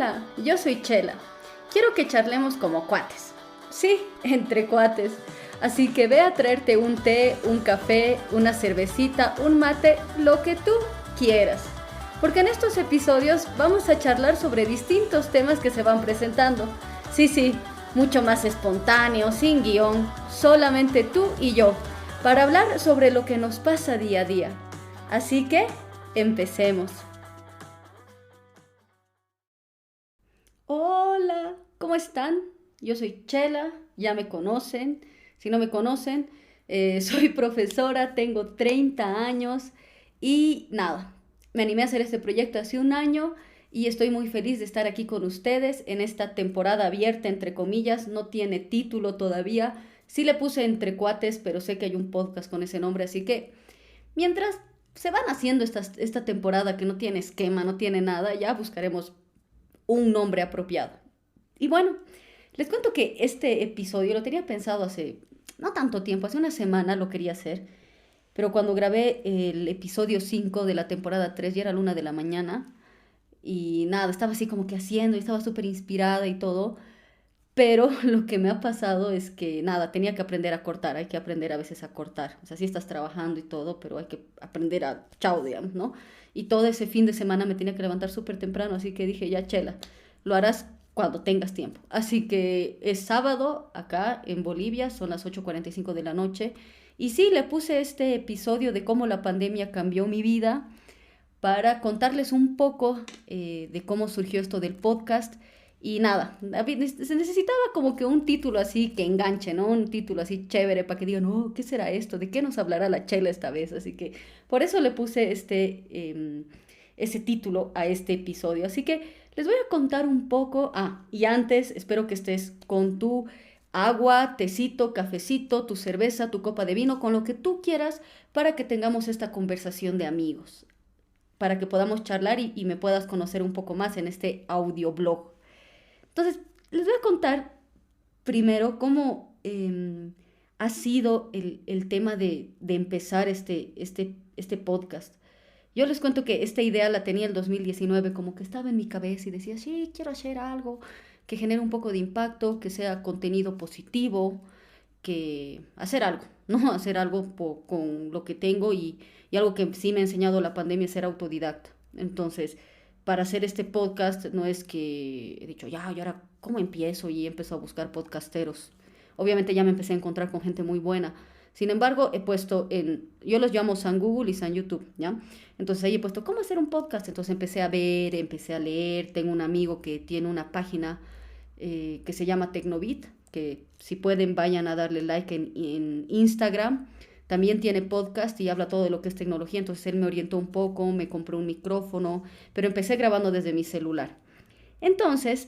Hola, yo soy Chela. Quiero que charlemos como cuates. Sí, entre cuates. Así que ve a traerte un té, un café, una cervecita, un mate, lo que tú quieras. Porque en estos episodios vamos a charlar sobre distintos temas que se van presentando. Sí, mucho más espontáneo, sin guión, solamente tú y yo, para hablar sobre lo que nos pasa día a día. Así que, empecemos. Hola, ¿cómo están? Yo soy Chela, ya me conocen. Si no me conocen, soy profesora, tengo 30 años y nada, me animé a hacer este proyecto hace un año y estoy muy feliz de estar aquí con ustedes en esta temporada abierta, entre comillas, no tiene título todavía. Sí le puse entre cuates, pero sé que hay un podcast con ese nombre, así que mientras se van haciendo esta temporada que no tiene esquema, no tiene nada, ya buscaremos un nombre apropiado. Y bueno, les cuento que este episodio lo tenía pensado hace no tanto tiempo, hace una semana lo quería hacer, pero cuando grabé el episodio 5 de la temporada 3 ya era la 1 de la mañana y nada, estaba así como que haciendo y estaba súper inspirada y todo, pero lo que me ha pasado es que nada, tenía que aprender a cortar, hay que aprender a veces a cortar, o sea, sí estás trabajando y todo, pero hay que aprender a chao, digamos, ¿no? Y todo ese fin de semana me tenía que levantar súper temprano, así que dije, ya, Chela, lo harás cuando tengas tiempo. Así que es sábado acá en Bolivia, son las 8:45 de la noche. Y sí, le puse este episodio de cómo la pandemia cambió mi vida para contarles un poco de cómo surgió esto del podcast. Y nada, se necesitaba como que un título así que enganche, ¿no? Un título así chévere para que digan, oh, ¿qué será esto? ¿De qué nos hablará la Chela esta vez? Así que por eso le puse ese título a este episodio. Así que les voy a contar un poco. Y antes espero que estés con tu agua, tecito, cafecito, tu cerveza, tu copa de vino, con lo que tú quieras para que tengamos esta conversación de amigos, para que podamos charlar y me puedas conocer un poco más en este audioblog. Entonces, les voy a contar primero cómo ha sido el tema de empezar este podcast. Yo les cuento que esta idea la tenía el 2019, como que estaba en mi cabeza y decía, sí, quiero hacer algo que genere un poco de impacto, que sea contenido positivo, que hacer algo, ¿no? Hacer algo con lo que tengo y algo que sí me ha enseñado la pandemia es ser autodidacta. Entonces, para hacer este podcast no es que he dicho, ya, ¿y ahora cómo empiezo? Y empezó a buscar podcasteros. Obviamente ya me empecé a encontrar con gente muy buena. Sin embargo, yo los llamo San Google y San YouTube, ¿ya? Entonces ahí he puesto, ¿cómo hacer un podcast? Entonces empecé a ver, empecé a leer. Tengo un amigo que tiene una página que se llama Tecnobit, que si pueden vayan a darle like en Instagram. También tiene podcast y habla todo de lo que es tecnología, entonces él me orientó un poco, me compró un micrófono, pero empecé grabando desde mi celular. Entonces,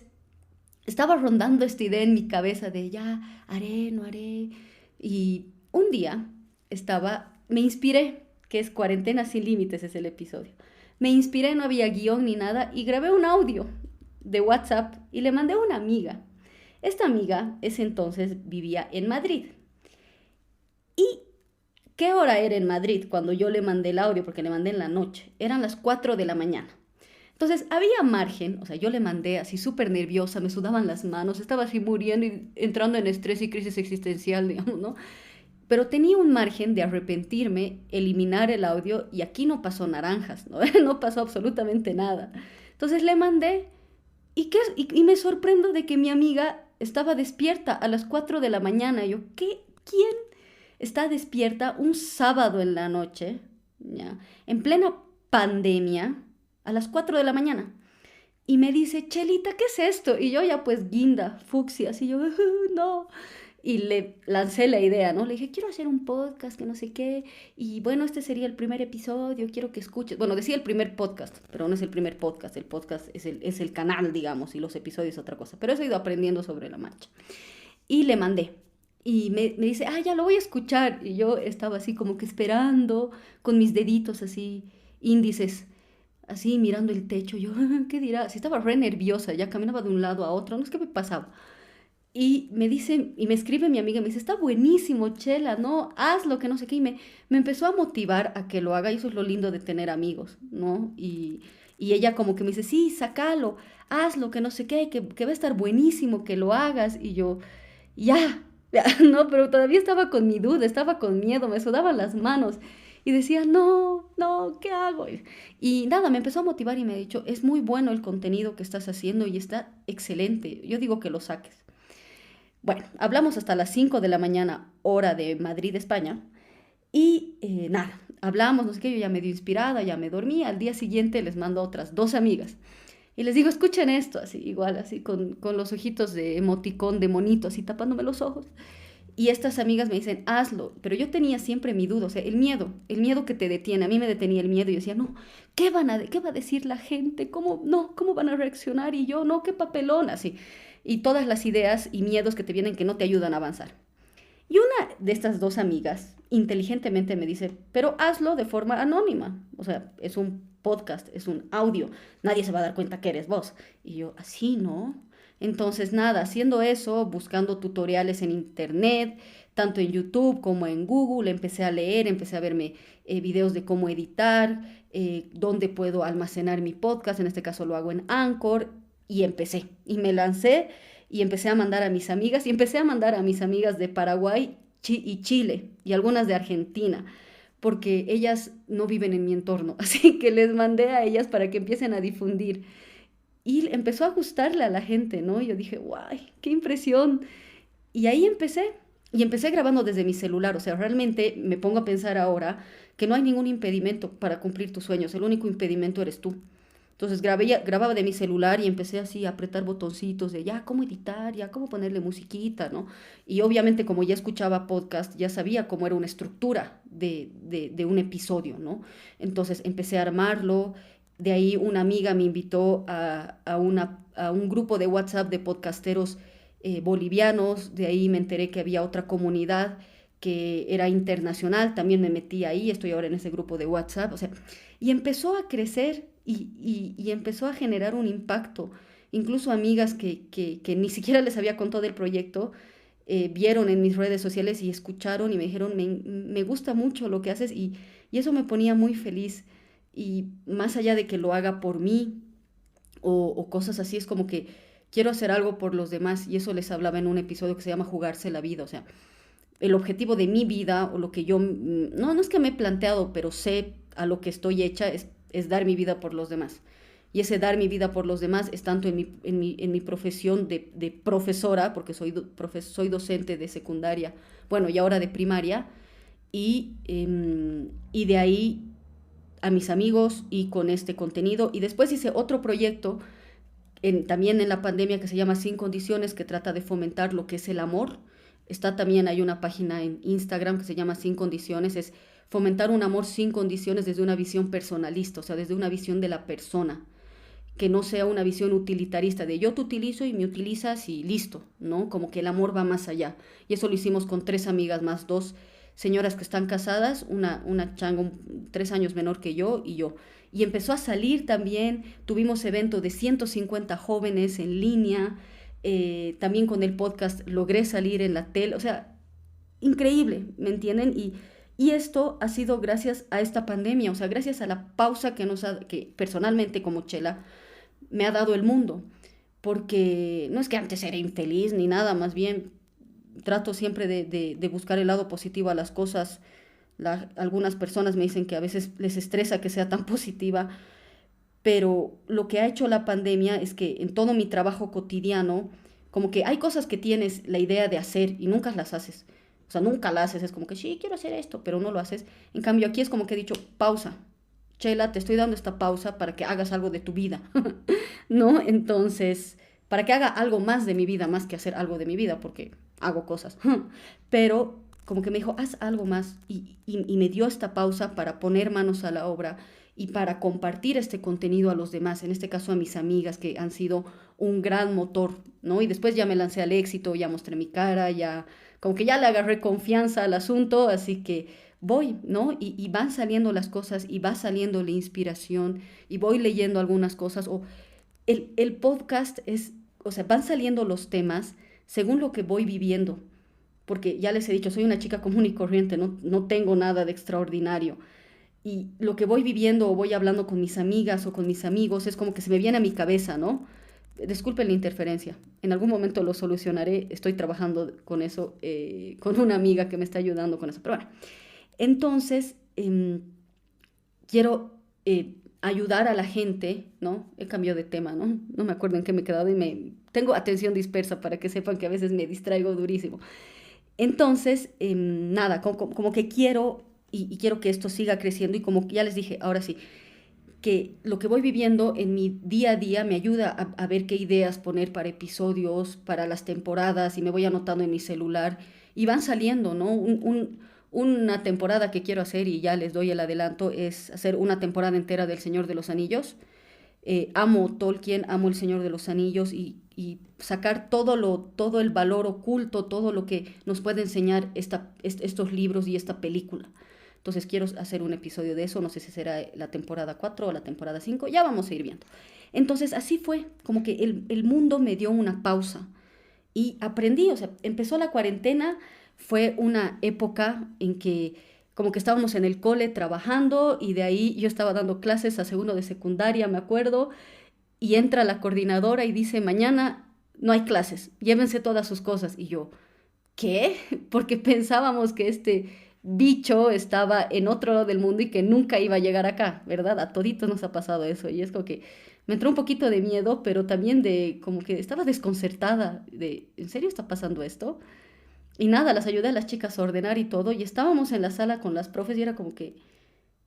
estaba rondando esta idea en mi cabeza de ya, haré, no haré. Y un día me inspiré, que es Cuarentena sin Límites, es el episodio. Me inspiré, no había guión ni nada, y grabé un audio de WhatsApp y le mandé a una amiga. Esta amiga, ese entonces, vivía en Madrid. ¿Y qué hora era en Madrid cuando yo le mandé el audio? Porque le mandé en la noche. Eran las 4 de la mañana. Entonces, había margen, o sea, yo le mandé así súper nerviosa, me sudaban las manos, estaba así muriendo y entrando en estrés y crisis existencial, digamos, ¿no? Pero tenía un margen de arrepentirme, eliminar el audio y aquí no pasó naranjas, ¿no? No pasó absolutamente nada. Entonces le mandé y me sorprendo de que mi amiga estaba despierta a las 4 de la mañana. Yo, ¿qué? ¿Quién está despierta un sábado en la noche, ya, en plena pandemia, a las 4 de la mañana? Y me dice, Chelita, ¿qué es esto? Y yo ya pues guinda, fucsia, así yo, no. Y le lancé la idea, ¿no? Le dije, quiero hacer un podcast, que no sé qué. Y bueno, este sería el primer episodio, quiero que escuches. Bueno, decía el primer podcast, pero no es el primer podcast. El podcast es el canal, digamos, y los episodios es otra cosa. Pero eso he ido aprendiendo sobre la marcha. Y le mandé. Y me dice, ya lo voy a escuchar. Y yo estaba así como que esperando, con mis deditos así, índices, así mirando el techo. Yo, ¿qué dirá? Si estaba re nerviosa, ya caminaba de un lado a otro, no es que me pasaba. Y me dice, y me escribe mi amiga, me dice, está buenísimo, Chela, ¿no? Hazlo, que no sé qué. Y me empezó a motivar a que lo haga, y eso es lo lindo de tener amigos, ¿no? Y ella como que me dice, sí, sácalo, hazlo, que no sé qué, que va a estar buenísimo que lo hagas. Y yo, ya, ya, no, pero todavía estaba con mi duda, estaba con miedo, me sudaban las manos. Y decía, no, no, ¿qué hago? Y nada, me empezó a motivar y me ha dicho, es muy bueno el contenido que estás haciendo y está excelente. Yo digo que lo saques. Bueno, hablamos hasta las 5 de la mañana, hora de Madrid, España. Y nada, hablamos, no sé qué, yo ya medio inspirada, ya me dormí. Al día siguiente les mando otras dos amigas. Y les digo, escuchen esto, así, igual, así, con los ojitos de emoticón, de monito, así, tapándome los ojos. Y estas amigas me dicen, hazlo. Pero yo tenía siempre mi duda, o sea, el miedo que te detiene. A mí me detenía el miedo y yo decía, no, ¿qué va a decir la gente? ¿Cómo, no, cómo van a reaccionar? Y yo, no, qué papelón, así. Y todas las ideas y miedos que te vienen que no te ayudan a avanzar. Y una de estas dos amigas inteligentemente me dice, pero hazlo de forma anónima. O sea, es un podcast, es un audio. Nadie se va a dar cuenta que eres vos. Y yo, así, ¿no? Entonces, nada, haciendo eso, buscando tutoriales en internet, tanto en YouTube como en Google, empecé a leer, empecé a verme videos de cómo editar, dónde puedo almacenar mi podcast, en este caso lo hago en Anchor, y empecé, y me lancé, y empecé a mandar a mis amigas, y empecé a mandar a mis amigas de Paraguay y Chile, y algunas de Argentina, porque ellas no viven en mi entorno, así que les mandé a ellas para que empiecen a difundir. Y empezó a gustarle a la gente, ¿no? Y yo dije, guay, qué impresión. Y ahí empecé, y empecé grabando desde mi celular, o sea, realmente me pongo a pensar ahora que no hay ningún impedimento para cumplir tus sueños, el único impedimento eres tú. Entonces grababa de mi celular y empecé así a apretar botoncitos de ya cómo editar, ya cómo ponerle musiquita, ¿no? Y obviamente como ya escuchaba podcast, ya sabía cómo era una estructura de un episodio, ¿no? Entonces empecé a armarlo. De ahí una amiga me invitó a un grupo de WhatsApp de podcasteros bolivianos. De ahí me enteré que había otra comunidad que era internacional. También me metí ahí, estoy ahora en ese grupo de WhatsApp. O sea, y empezó a crecer y empezó a generar un impacto. Incluso amigas que ni siquiera les había contado del proyecto, vieron en mis redes sociales y escucharon y me dijeron, me gusta mucho lo que haces y eso me ponía muy feliz. Y más allá de que lo haga por mí o cosas así, es como que quiero hacer algo por los demás y eso les hablaba en un episodio que se llama Jugarse la vida. O sea, el objetivo de mi vida o lo que yo, no es que me he planteado, pero sé a lo que estoy hecha es dar mi vida por los demás. Y ese dar mi vida por los demás es tanto en mi profesión de profesora, porque soy docente de secundaria, bueno, y ahora de primaria, y de ahí a mis amigos y con este contenido. Y después hice otro proyecto también en la pandemia que se llama Sin Condiciones, que trata de fomentar lo que es el amor. Está también, hay una página en Instagram que se llama Sin Condiciones, es fomentar un amor sin condiciones desde una visión personalista, o sea, desde una visión de la persona, que no sea una visión utilitarista de yo te utilizo y me utilizas y listo, ¿no? Como que el amor va más allá. Y eso lo hicimos con tres amigas más, dos señoras que están casadas, una changa 3 años menor que yo y yo. Y empezó a salir también, tuvimos evento de 150 jóvenes en línea, también con el podcast logré salir en la tele, o sea, increíble, ¿me entienden? Y esto ha sido gracias a esta pandemia, o sea, gracias a la pausa que personalmente como Chela me ha dado el mundo, porque no es que antes era infeliz ni nada, más bien trato siempre de buscar el lado positivo a las cosas. Algunas personas me dicen que a veces les estresa que sea tan positiva, pero lo que ha hecho la pandemia es que en todo mi trabajo cotidiano, como que hay cosas que tienes la idea de hacer y nunca las haces. O sea, nunca las haces, es como que sí, quiero hacer esto, pero no lo haces. En cambio, aquí es como que he dicho, pausa. Chela, te estoy dando esta pausa para que hagas algo de tu vida, ¿no? Entonces, para que haga algo más de mi vida, más que hacer algo de mi vida, porque hago cosas. Pero como que me dijo, haz algo más y me dio esta pausa para poner manos a la obra y para compartir este contenido a los demás, en este caso a mis amigas que han sido un gran motor, ¿no? Y después ya me lancé al éxito, ya mostré mi cara, ya como que ya le agarré confianza al asunto, así que voy, ¿no? Y van saliendo las cosas y va saliendo la inspiración y voy leyendo algunas cosas o el podcast es, o sea, van saliendo los temas según lo que voy viviendo, porque ya les he dicho, soy una chica común y corriente, no tengo nada de extraordinario. Y lo que voy viviendo o voy hablando con mis amigas o con mis amigos es como que se me viene a mi cabeza, ¿no? disculpen la interferencia, en algún momento lo solucionaré, estoy trabajando con eso, con una amiga que me está ayudando con eso, pero bueno, entonces quiero ayudar a la gente, ¿no? He cambiado de tema, ¿no? No me acuerdo en qué me he quedado y tengo atención dispersa para que sepan que a veces me distraigo durísimo. Entonces, nada, como que quiero y quiero que esto siga creciendo y como ya les dije, ahora sí, que lo que voy viviendo en mi día a día me ayuda a ver qué ideas poner para episodios, para las temporadas y me voy anotando en mi celular y van saliendo, ¿no? Una temporada que quiero hacer y ya les doy el adelanto es hacer una temporada entera del Señor de los Anillos. Amo Tolkien, amo el Señor de los Anillos y sacar todo el valor oculto, todo lo que nos puede enseñar estos libros y esta película. Entonces quiero hacer un episodio de eso, no sé si será la temporada 4 o la temporada 5, ya vamos a ir viendo. Entonces así fue, como que el mundo me dio una pausa y aprendí, o sea, empezó la cuarentena, fue una época en que como que estábamos en el cole trabajando y de ahí yo estaba dando clases a segundo de secundaria, me acuerdo, y entra la coordinadora y dice, mañana no hay clases, llévense todas sus cosas. Y yo, ¿qué? Porque pensábamos que este bicho estaba en otro lado del mundo y que nunca iba a llegar acá, ¿verdad? A toditos nos ha pasado eso y es como que me entró un poquito de miedo, pero también de como que estaba desconcertada de, ¿en serio está pasando esto? Y nada, las ayudé a las chicas a ordenar y todo y estábamos en la sala con las profes y era como que,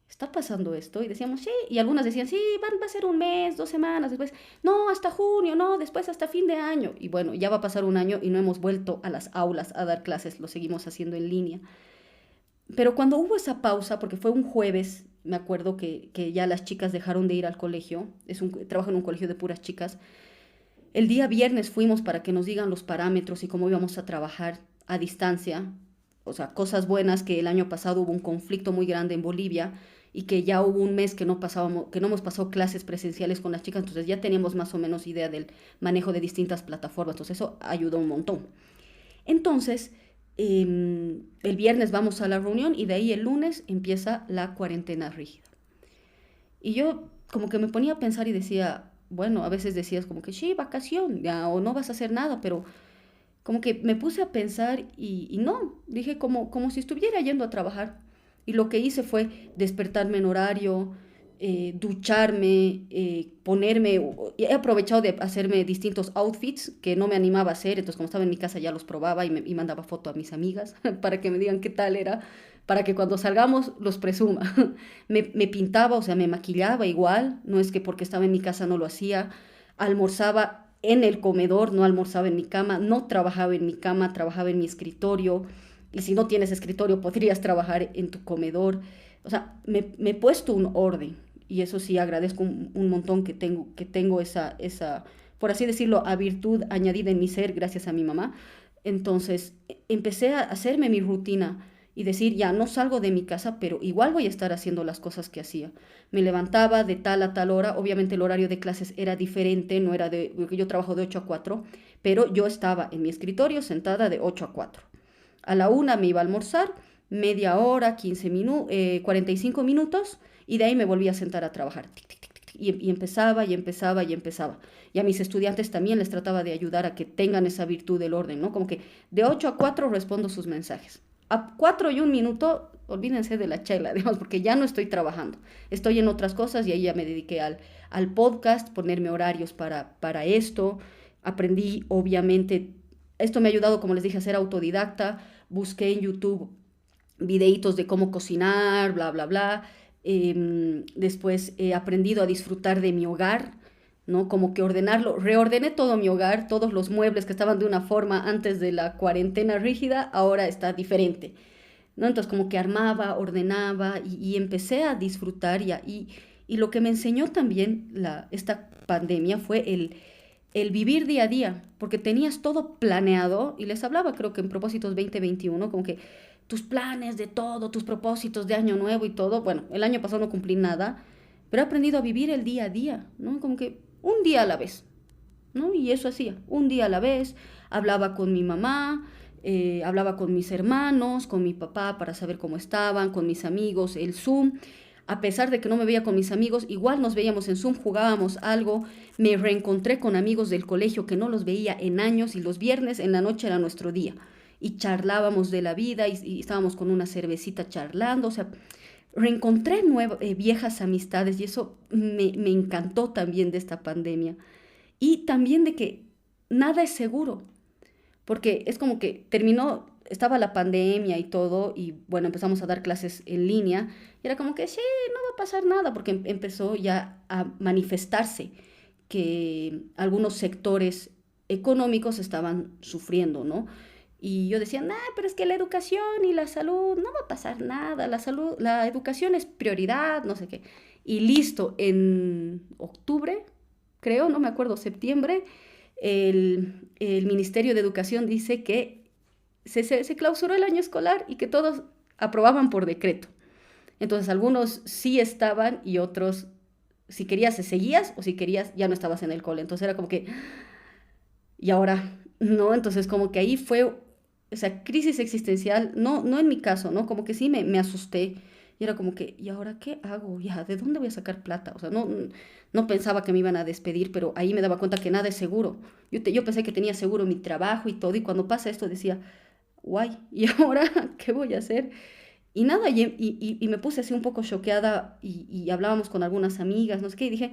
¿está pasando esto? Y decíamos, sí, y algunas decían, sí, va a ser un mes, 2 semanas, después, no, hasta junio, no, después hasta fin de año. Y bueno, ya va a pasar un año y no hemos vuelto a las aulas a dar clases, lo seguimos haciendo en línea. Pero cuando hubo esa pausa, porque fue un jueves, me acuerdo que ya las chicas dejaron de ir al colegio, trabajo en un colegio de puras chicas, el día viernes fuimos para que nos digan los parámetros y cómo íbamos a trabajar a distancia, o sea, cosas buenas que el año pasado hubo un conflicto muy grande en Bolivia y que ya hubo un mes que no hemos pasado clases presenciales con las chicas, entonces ya teníamos más o menos idea del manejo de distintas plataformas, entonces eso ayudó un montón. Entonces, el viernes vamos a la reunión y de ahí el lunes empieza la cuarentena rígida. Y yo como que me ponía a pensar y decía, bueno, a veces decías como que sí, vacación, ya, o no vas a hacer nada, pero como que me puse a pensar y no, dije como si estuviera yendo a trabajar. Y lo que hice fue despertarme en horario, ducharme, ponerme, he aprovechado de hacerme distintos outfits que no me animaba a hacer, entonces como estaba en mi casa ya los probaba y mandaba foto a mis amigas para que me digan qué tal era, para que cuando salgamos los presuma. Me pintaba, o sea, me maquillaba igual, no es que porque estaba en mi casa no lo hacía, almorzaba en el comedor, no almorzaba en mi cama, no trabajaba en mi cama, trabajaba en mi escritorio, y si no tienes escritorio podrías trabajar en tu comedor. O sea, me he puesto un orden y eso sí agradezco un montón que tengo esa, por así decirlo, a virtud añadida en mi ser gracias a mi mamá. Entonces empecé a hacerme mi rutina y decir, ya no salgo de mi casa, pero igual voy a estar haciendo las cosas que hacía. Me levantaba de tal a tal hora, obviamente el horario de clases era diferente, no era porque yo trabajo de 8 a 4, pero yo estaba en mi escritorio sentada de 8 a 4. A la 1 me iba a almorzar, media hora, 15 minutos, 45 minutos, y de ahí me volví a sentar a trabajar. Tic, tic, tic, tic, y empezaba, y empezaba, y empezaba. Y a mis estudiantes también les trataba de ayudar a que tengan esa virtud del orden, ¿no? Como que de 8 a 4 respondo sus mensajes. A 4 y un minuto, olvídense de la chela, digamos, porque ya no estoy trabajando. Estoy en otras cosas y ahí ya me dediqué al podcast, ponerme horarios para esto. Aprendí, obviamente, esto me ha ayudado, como les dije, a ser autodidacta. Busqué en YouTube videitos de cómo cocinar, bla, bla, bla. Después he aprendido a disfrutar de mi hogar, ¿no? Como que ordenarlo. Reordené todo mi hogar, todos los muebles que estaban de una forma antes de la cuarentena rígida, ahora está diferente, ¿no? Entonces como que armaba, ordenaba y empecé a disfrutar y lo que me enseñó también esta pandemia fue el vivir día a día, porque tenías todo planeado, y les hablaba creo que en propósitos 2021, como que tus planes de todo, tus propósitos de año nuevo y todo, bueno, el año pasado no cumplí nada, pero he aprendido a vivir el día a día, ¿no? Como que un día a la vez, ¿no? Y eso hacía, un día a la vez, hablaba con mi mamá, hablaba con mis hermanos, con mi papá para saber cómo estaban, con mis amigos, el Zoom. a pesar de que no me veía con mis amigos, igual nos veíamos en Zoom, jugábamos algo, me reencontré con amigos del colegio que no los veía en años y los viernes en la noche era nuestro día y charlábamos de la vida y estábamos con una cervecita charlando, o sea, reencontré viejas amistades y eso me encantó también de esta pandemia y también de que nada es seguro, porque es como que estaba la pandemia y todo, y bueno, empezamos a dar clases en línea, y era como que sí, no va a pasar nada, porque empezó ya a manifestarse que algunos sectores económicos estaban sufriendo, ¿no? Y yo decía, nah, pero es que la educación y la salud, no va a pasar nada, la educación es prioridad, no sé qué. Y listo, en octubre, creo, no me acuerdo, septiembre, el Ministerio de Educación dice que se clausuró el año escolar y que todos aprobaban por decreto. Entonces algunos sí estaban y otros, si querías, seguías o si querías, ya no estabas en el cole. Entonces era como que, ¿y ahora? ¿No? Entonces como que ahí fue esa crisis existencial, no en mi caso, ¿no? Como que sí me asusté. Y era como que, ¿y ahora qué hago? Ya, ¿de dónde voy a sacar plata? O sea, no pensaba que me iban a despedir, pero ahí me daba cuenta que nada es seguro. Yo pensé que tenía seguro mi trabajo y todo, y cuando pasa esto decía, guay, ¿y ahora qué voy a hacer? Y nada, y me puse así un poco choqueada y hablábamos con algunas amigas, no sé qué, y dije,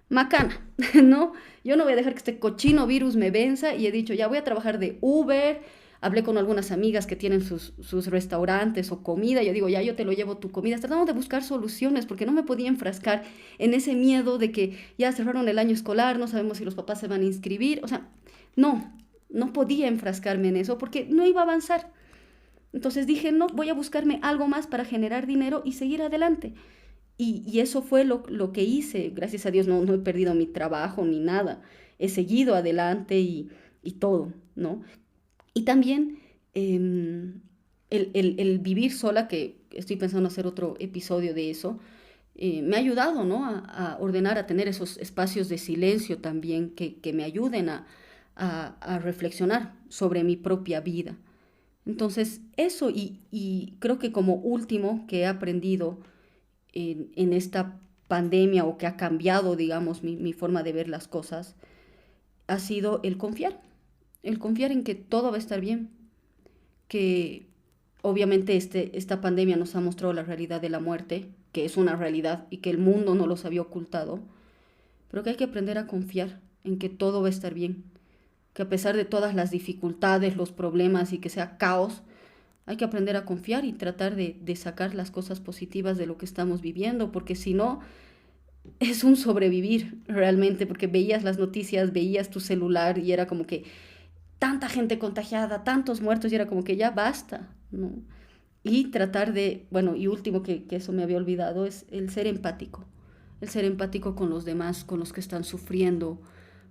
macana, ¿no? Yo no voy a dejar que este cochino virus me venza, y he dicho, ya voy a trabajar de Uber. Hablé con algunas amigas que tienen sus restaurantes o comida. Yo digo, ya yo te lo llevo tu comida. Tratamos de buscar soluciones porque no me podía enfrascar en ese miedo de que ya cerraron el año escolar, no sabemos si los papás se van a inscribir. O sea, no podía enfrascarme en eso porque no iba a avanzar. Entonces dije, no, voy a buscarme algo más para generar dinero y seguir adelante. Y eso fue lo que hice. Gracias a Dios no he perdido mi trabajo ni nada. He seguido adelante y todo, ¿no? Y también el vivir sola, que estoy pensando hacer otro episodio de eso, me ha ayudado, ¿no? A ordenar, a tener esos espacios de silencio también que me ayuden a reflexionar sobre mi propia vida. Entonces, eso, y creo que como último que he aprendido en esta pandemia o que ha cambiado, digamos, mi forma de ver las cosas, ha sido el confiar en que todo va a estar bien, que obviamente esta pandemia nos ha mostrado la realidad de la muerte, que es una realidad y que el mundo no los había ocultado, pero que hay que aprender a confiar en que todo va a estar bien, que a pesar de todas las dificultades, los problemas y que sea caos, hay que aprender a confiar y tratar de sacar las cosas positivas de lo que estamos viviendo, porque si no, es un sobrevivir realmente, porque veías las noticias, veías tu celular y era como que tanta gente contagiada, tantos muertos, y era como que ya basta, ¿no? Y tratar bueno, y último que eso me había olvidado, es el ser empático con los demás, con los que están sufriendo,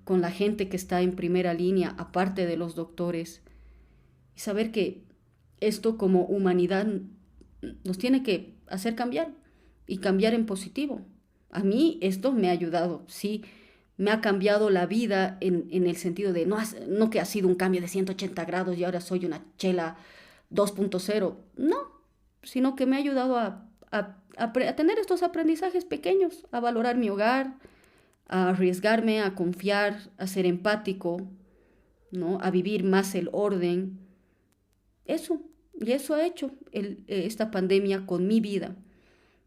con la gente que está en primera línea, aparte de los doctores, y saber que esto como humanidad nos tiene que hacer cambiar, y cambiar en positivo. A mí esto me ha ayudado, sí, me ha cambiado la vida en el sentido de no que ha sido un cambio de 180 grados y ahora soy una Chela 2.0, no, sino que me ha ayudado a tener estos aprendizajes pequeños, a valorar mi hogar, a arriesgarme, a confiar, a ser empático, ¿no? A vivir más el orden. Y eso ha hecho esta pandemia con mi vida.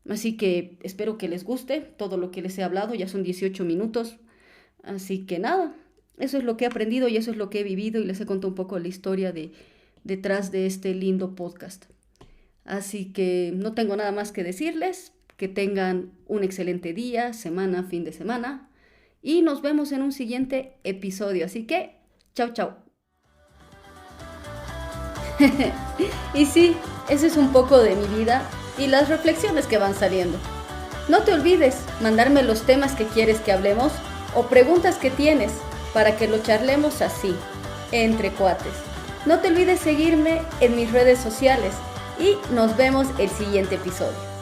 Así que espero que les guste todo lo que les he hablado, ya son 18 minutos. Así que nada, eso es lo que he aprendido y eso es lo que he vivido y les he contado un poco la historia detrás de este lindo podcast. Así que no tengo nada más que decirles, que tengan un excelente día, semana, fin de semana y nos vemos en un siguiente episodio. Así que, chao, chao. Y sí, eso es un poco de mi vida y las reflexiones que van saliendo. No te olvides mandarme los temas que quieres que hablemos o preguntas que tienes para que lo charlemos así, entre cuates. No te olvides seguirme en mis redes sociales y nos vemos el siguiente episodio.